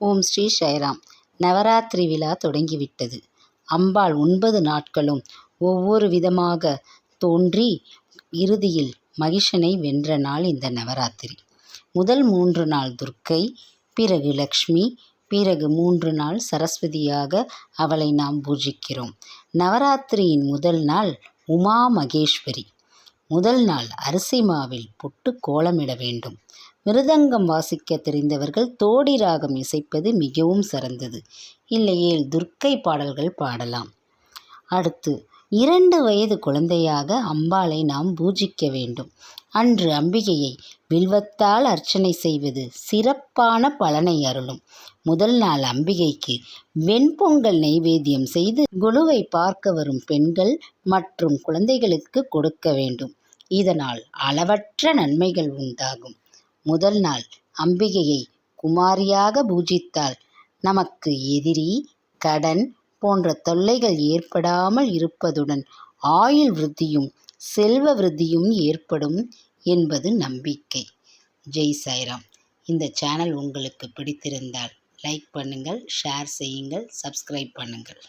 ஓம் ஸ்ரீ சாய்ராம். நவராத்திரி விழா தொடங்கிவிட்டது. அம்பாள் 9 நாட்களும் ஒவ்வொரு விதமாக தோன்றி இறுதியில் மகிஷனை வென்ற நாள் இந்த நவராத்திரி. முதல் 3 நாள் துர்க்கை, பிறகு லக்ஷ்மி, பிறகு 3 நாள் சரஸ்வதியாக அவளை நாம் பூஜிக்கிறோம். நவராத்திரியின் முதல் நாள் உமா மகேஸ்வரி. முதல் நாள் அரிசி மாவில் புட்டு கோலமிட வேண்டும். மிருதங்கம் வாசிக்க தெரிந்தவர்கள் தோடி ராகம் இசைப்பது மிகவும் சிறந்தது. இல்லையேல் துர்க்கை பாடல்கள் பாடலாம். அடுத்து 2 வயது குழந்தையாக அம்பாளை நாம் பூஜிக்க வேண்டும். அன்று அம்பிகையை வில்வத்தால் அர்ச்சனை செய்வது சிறப்பான பலனை அருளும். முதல் நாள் அம்பிகைக்கு வெண்பொங்கல் நெய்வேத்தியம் செய்து குழுவை பார்க்க வரும் பெண்கள் மற்றும் குழந்தைகளுக்கு கொடுக்க வேண்டும். இதனால் அளவற்ற நன்மைகள் உண்டாகும். முதல் நாள் அம்பிகையை குமாரியாக பூஜித்தால் நமக்கு எதிரி, கடன் போன்ற தொல்லைகள் ஏற்படாமல் இருப்பதுடன் ஆயுள் விருத்தியும் செல்வ விருத்தியும் ஏற்படும் என்பது நம்பிக்கை. ஜெய் சாய்ராம். இந்த சேனல் உங்களுக்கு பிடித்திருந்தால் லைக் பண்ணுங்கள், ஷேர் செய்யுங்கள், சப்ஸ்கிரைப் பண்ணுங்கள்.